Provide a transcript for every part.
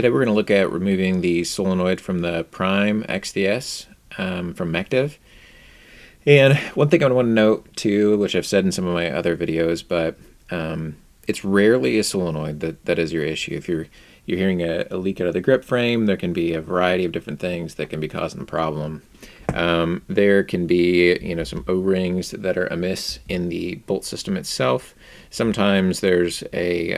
Today we're going to look at removing the solenoid from the Prime XTS from MacDev. And one thing I want to note too, which I've said in some of my other videos, but it's rarely a solenoid that is your issue. If you're hearing a leak out of the grip frame, there can be a variety of different things that can be causing the problem. There can be, some O-rings that are amiss in the bolt system itself. Sometimes there's a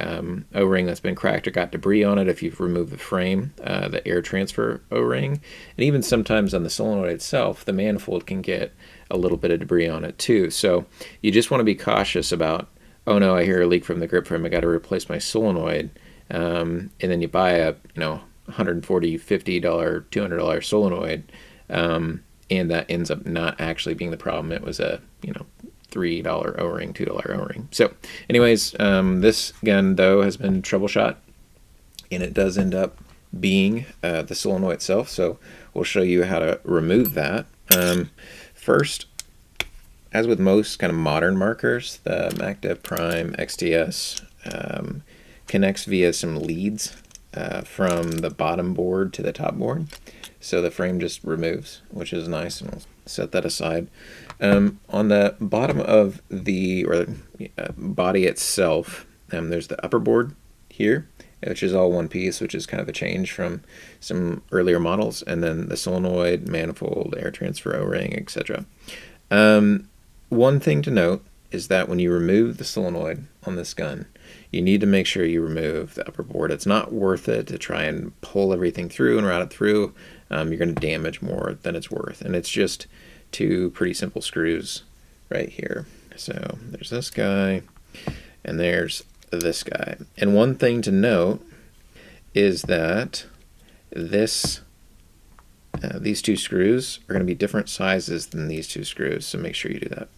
O-ring that's been cracked or got debris on it if you've removed the frame, the air transfer O-ring. And even sometimes on the solenoid itself, the manifold can get a little bit of debris on it too. So you just want to be cautious about, oh no, I hear a leak from the grip frame, I got to replace my solenoid. And then you buy a $140, $50, $200 solenoid, and that ends up not actually being the problem. It was a $3 O-ring, $2 O-ring. So anyways, this gun though has been troubleshot, and it does end up being the solenoid itself. So we'll show you how to remove that. First, as with most kind of modern markers, the MacDev Prime XTS connects via some leads from the bottom board to the top board. So the frame just removes, which is nice, and we'll set that aside. On the bottom of the body itself, there's the upper board here, which is all one piece, which is kind of a change from some earlier models, and then the solenoid, manifold, air transfer O-ring, etc. One thing to note is that when you remove the solenoid on this gun, you need to make sure you remove the upper board. It's not worth it to try and pull everything through and route it through. You're going to damage more than it's worth. And it's just two pretty simple screws right here. So there's this guy and there's this guy. And one thing to note is that these two screws are going to be different sizes than these two screws, so make sure you do that.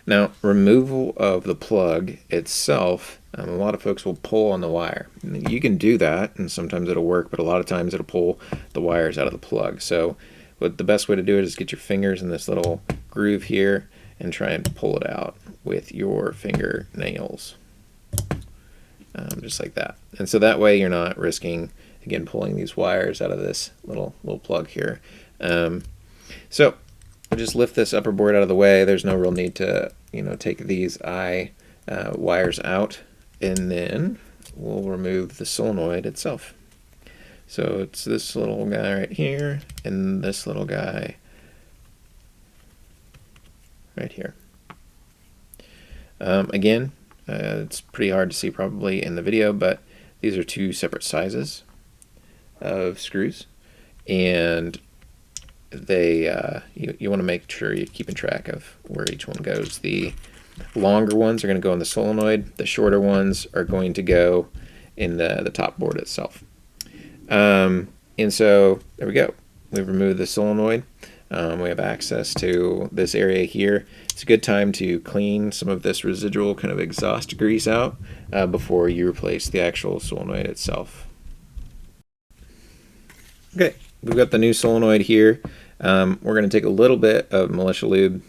Now, removal of the plug itself, a lot of folks will pull on the wire. You can do that, and sometimes it'll work, but a lot of times it'll pull the wires out of the plug. So the best way to do it is get your fingers in this little groove here and try and pull it out with your fingernails, just like that. And so that way you're not risking, again, pulling these wires out of this little plug here. So I'll just lift this upper board out of the way. There's no real need to take these wires out, and then we'll remove the solenoid itself. So it's this little guy right here and this little guy right here. Again, it's pretty hard to see probably in the video, but these are two separate sizes of screws, and they you want to make sure you're keeping track of where each one goes. The longer ones are going to go in the solenoid. The shorter ones are going to go in the top board itself. And so there we go. We've removed the solenoid. We have access to this area here. It's a good time to clean some of this residual kind of exhaust grease out before you replace the actual solenoid itself. Okay, we've got the new solenoid here. We're going to take a little bit of militia lube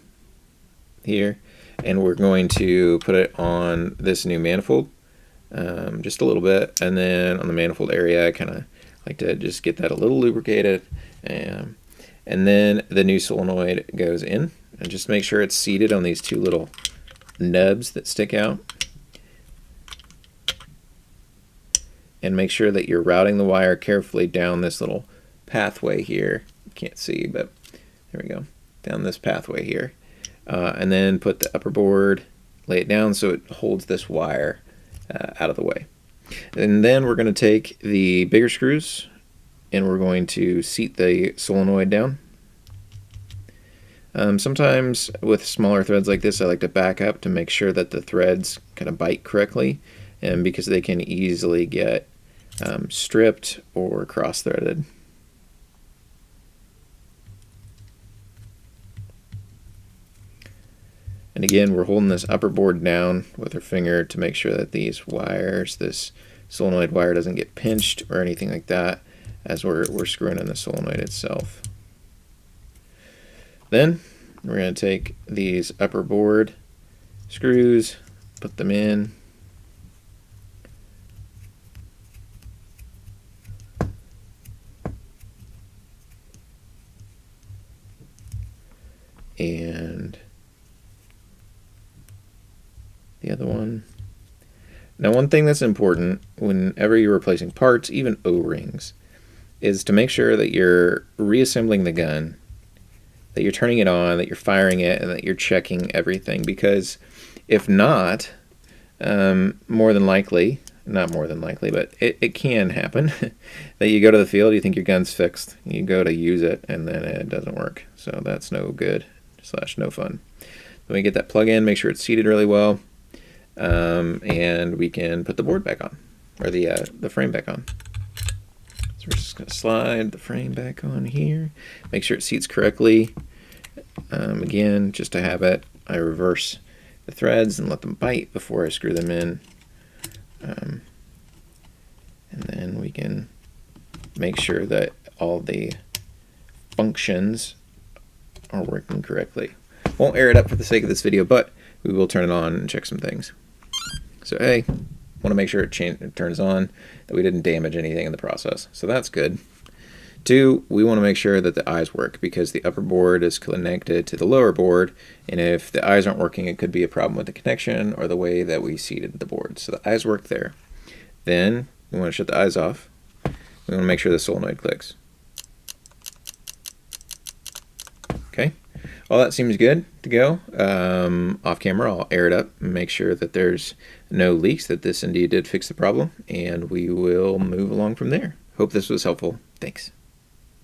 here, and we're going to put it on this new manifold, just a little bit, and then on the manifold area I kind of like to just get that a little lubricated, and then the new solenoid goes in, and just make sure it's seated on these two little nubs that stick out, and make sure that you're routing the wire carefully down this little pathway here. You can't see, but there we go, down this pathway here, and then put the upper board, lay it down so it holds this wire out of the way. And then we're going to take the bigger screws and we're going to seat the solenoid down. Sometimes with smaller threads like this, I like to back up to make sure that the threads kind of bite correctly, and because they can easily get stripped or cross-threaded. And again, we're holding this upper board down with our finger to make sure that these wires, this solenoid wire, doesn't get pinched or anything like that as we're screwing in the solenoid itself. Then we're going to take these upper board screws, put them in, and the other one. Now, one thing that's important whenever you're replacing parts, even O-rings, is to make sure that you're reassembling the gun, that you're turning it on, that you're firing it, and that you're checking everything. Because if not, more than likely, not more than likely, but it can happen that you go to the field, you think your gun's fixed, you go to use it, and then it doesn't work. So that's no good / no fun. Then we get that plug in, make sure it's seated really well, and we can put the board back on, or the frame back on. So we're just going to slide the frame back on here, make sure it seats correctly. Again, just to have it, I reverse the threads and let them bite before I screw them in. And then we can make sure that all the functions are working correctly. Won't air it up for the sake of this video, but we will turn it on and check some things. So A, want to make sure it turns on, that we didn't damage anything in the process. So that's good. 2, we want to make sure that the eyes work, because the upper board is connected to the lower board, and if the eyes aren't working, it could be a problem with the connection or the way that we seated the board. So the eyes work there. Then we want to shut the eyes off. We want to make sure the solenoid clicks. Okay, all that seems good to go. Off camera, I'll air it up and make sure that there's no leaks, that this indeed did fix the problem, and we will move along from there. Hope this was helpful. Thanks.